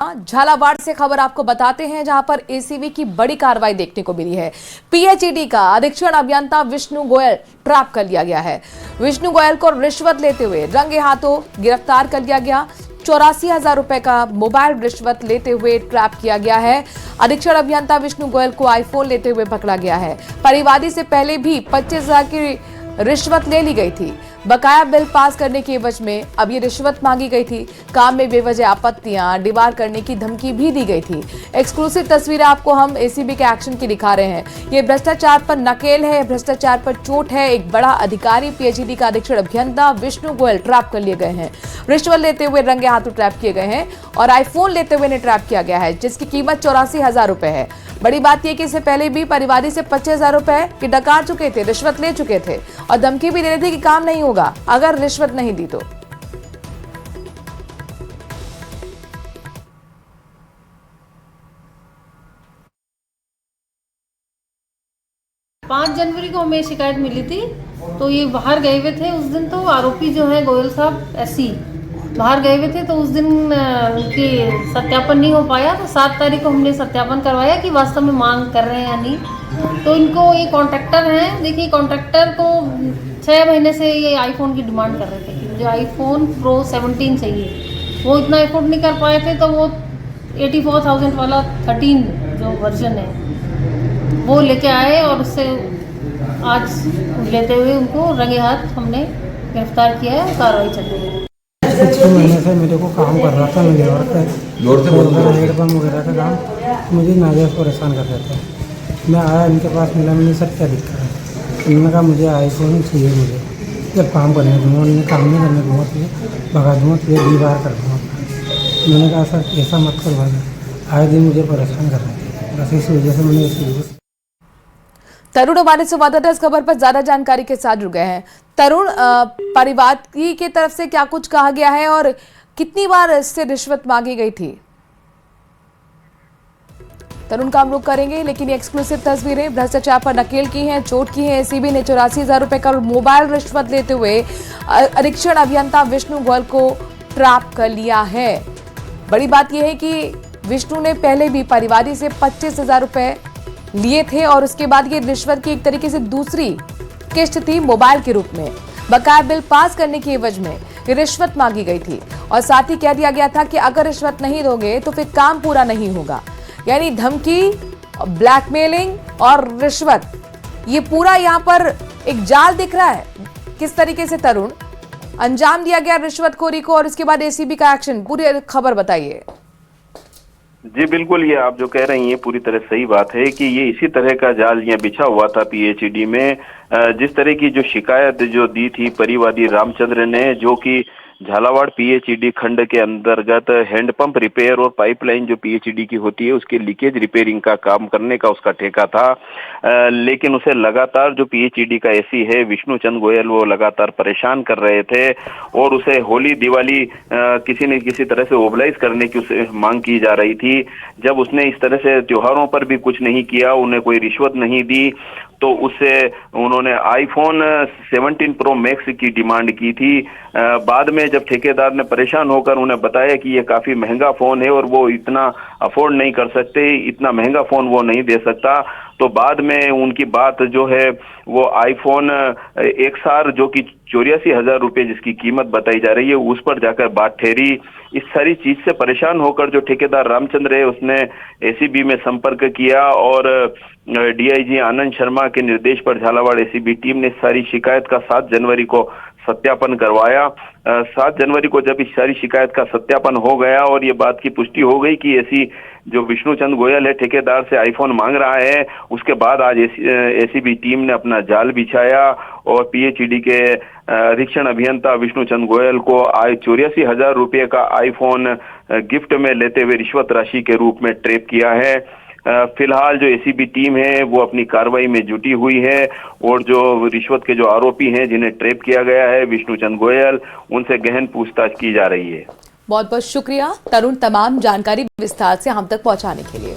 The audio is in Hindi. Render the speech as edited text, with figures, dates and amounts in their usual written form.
झालावाड़ से खबर आपको बताते हैं, जहां पर एसीबी की बड़ी कार्रवाई देखने को मिली है। पीएचईडी का अधीक्षण अभियंता विष्णु गोयल ट्रैप कर लिया गया है। विष्णु गोयल को रिश्वत लेते हुए रंगे हाथों गिरफ्तार कर लिया गया। 84,000 रुपए का मोबाइल रिश्वत लेते हुए ट्रैप किया गया है। अधीक्षण अभियंता विष्णु गोयल को आईफोन लेते हुए पकड़ा गया है। परिवादी से पहले भी 25,000 की रिश्वत ले ली गई थी। बकाया बिल पास करने के एवज में अब ये रिश्वत मांगी गई थी। काम में बेवजह आपत्तियां, डिबार करने की धमकी भी दी गई थी। एक्सक्लूसिव तस्वीरें आपको हम एसीबी के एक्शन की दिखा रहे हैं। ये भ्रष्टाचार पर नकेल है, भ्रष्टाचार पर चोट है। एक बड़ा अधिकारी पीएचईडी का अधीक्षण अभियंता विष्णु गोयल ट्रैप कर लिए गए हैं। रिश्वत लेते हुए रंगे हाथों ट्रैप किए गए हैं और आईफोन लेते हुए इन्हें ट्रैप किया गया है, जिसकी कीमत 84,000 रुपए है। बड़ी बात यह कि इससे पहले भी परिवादी से 25,000 रुपए की डकार चुके थे, रिश्वत ले चुके थे और धमकी भी दे रहे थे कि काम नहीं होगा अगर रिश्वत नहीं दी तो। 5 जनवरी को हमें शिकायत मिली थी, तो ये बाहर गए हुए थे उस दिन। तो आरोपी जो है गोयल साहब एससी बाहर गए हुए थे, तो उस दिन उनकी सत्यापन नहीं हो पाया। तो 7 तारीख को हमने सत्यापन करवाया कि वास्तव में मांग कर रहे हैं या नहीं। तो इनको ये कॉन्ट्रैक्टर हैं, देखिए कॉन्ट्रैक्टर को 6 महीने से ये आईफोन की डिमांड कर रहे थे। जो आईफोन प्रो 17 चाहिए, वो इतना अफोर्ड नहीं कर पाए थे, तो वो 84,000 वाला 13 जो वर्जन है वो लेके आए और उससे आज लेते हुए उनको रंगे हाथ हमने गिरफ्तार किया है। कार्रवाई चल रही है। 6 महीने से मेरे को काम कर रहा था, मैं लेबर पे हेडपम्प वगैरह का काम मुझे नाजायज़ परेशान कर रहे थे। मैं आया इनके पास, मिला, मैंने सर क्या दिक्कत है। उन्होंने कहा मुझे आईफोन चाहिए, मुझे जब काम करने दूँगा, उन्होंने काम नहीं करने दूँगा, तो भगा दूँगा, तो 2 बार कर दूँगा। मैंने कहा सर ऐसा मत कर भाई, आए दिन मुझे परेशान कर रहे थे, बस इस वजह से मैंने इस तरुण हमारे संवाददाता इस खबर पर ज्यादा जानकारी के साथ जुड़ गए हैं। तरुण, परिवार की तरफ से क्या कुछ कहा गया है और कितनी बार इससे रिश्वत मांगी गई थी? तरुण का हम रुख करेंगे, लेकिन ये एक्सक्लूसिव तस्वीरें भ्रष्टाचार पर नकेल की हैं, चोट की हैं। एसीबी ने 84,000 रुपए का मोबाइल रिश्वत लेते हुए अधीक्षण अभियंता विष्णु गोयल को ट्रैप कर लिया है। बड़ी बात यह है कि विष्णु ने पहले भी परिवादी से 25,000 रुपए लिए थे और उसके बाद ये रिश्वत की एक तरीके से दूसरी किस्त थी मोबाइल के रूप में। बकाया बिल पास करने की एवज में ये रिश्वत मांगी गई थी और साथ ही कह दिया गया था कि अगर रिश्वत नहीं दोगे तो फिर काम पूरा नहीं होगा। यानी धमकी, ब्लैकमेलिंग और रिश्वत, ये पूरा यहाँ पर एक जाल दिख रहा है। किस तरीके से तरुण अंजाम दिया गया रिश्वतखोरी को और इसके बाद एसीबी का एक्शन, पूरी खबर बताइए। जी बिल्कुल, ये आप जो कह रही हैं पूरी तरह सही बात है कि ये इसी तरह का जाल यहाँ बिछा हुआ था पीएचईडी में। जिस तरह की जो शिकायत जो दी थी परिवादी रामचंद्र ने, जो कि झालावाड़ पीएचईडी खंड के अंतर्गत हैंडपंप रिपेयर और पाइपलाइन जो पीएचईडी की होती है उसके लीकेज रिपेयरिंग का काम करने का उसका ठेका था। लेकिन उसे लगातार जो पीएचईडी का एसी है विष्णु चंद गोयल, वो लगातार परेशान कर रहे थे और उसे होली दिवाली किसी न किसी तरह से ओबलाइज करने की उसे मांग की जा रही थी। जब उसने इस तरह से त्योहारों पर भी कुछ नहीं किया, उन्हें कोई रिश्वत नहीं दी, तो उससे उन्होंने आईफोन 17 प्रो मैक्स की डिमांड की थी। बाद में जब ठेकेदार ने परेशान होकर उन्हें बताया कि ये काफी महंगा फोन है और वो इतना अफोर्ड नहीं कर सकते, इतना महंगा फोन वो नहीं दे सकता, तो बाद में उनकी बात जो है वो आईफोन XR जो कि 84,000 रुपये जिसकी कीमत बताई जा रही है उस पर जाकर बात ठहरी। इस सारी चीज से परेशान होकर जो ठेकेदार रामचंद्र है उसने एसीबी में संपर्क किया और डीआईजी आनंद शर्मा के निर्देश पर झालावाड़ एसीबी टीम ने सारी शिकायत का 7 जनवरी को सत्यापन करवाया। 7 जनवरी को जब इस सारी शिकायत का सत्यापन हो गया और ये बात की पुष्टि हो गई कि ऐसी जो विष्णु चंद गोयल है ठेकेदार से आईफोन मांग रहा है, उसके बाद आज एसीबी टीम ने अपना जाल बिछाया और पीएचईडी के अधीक्षण अभियंता विष्णु चंद गोयल को 84,000 रुपये का आईफोन गिफ्ट में लेते हुए रिश्वत राशि के रूप में ट्रैप किया है। फिलहाल जो एसीबी टीम है वो अपनी कार्रवाई में जुटी हुई है और जो रिश्वत के जो आरोपी हैं जिन्हें ट्रैप किया गया है विष्णु चंद गोयल, उनसे गहन पूछताछ की जा रही है। बहुत बहुत शुक्रिया तरुण, तमाम जानकारी विस्तार से हम तक पहुंचाने के लिए।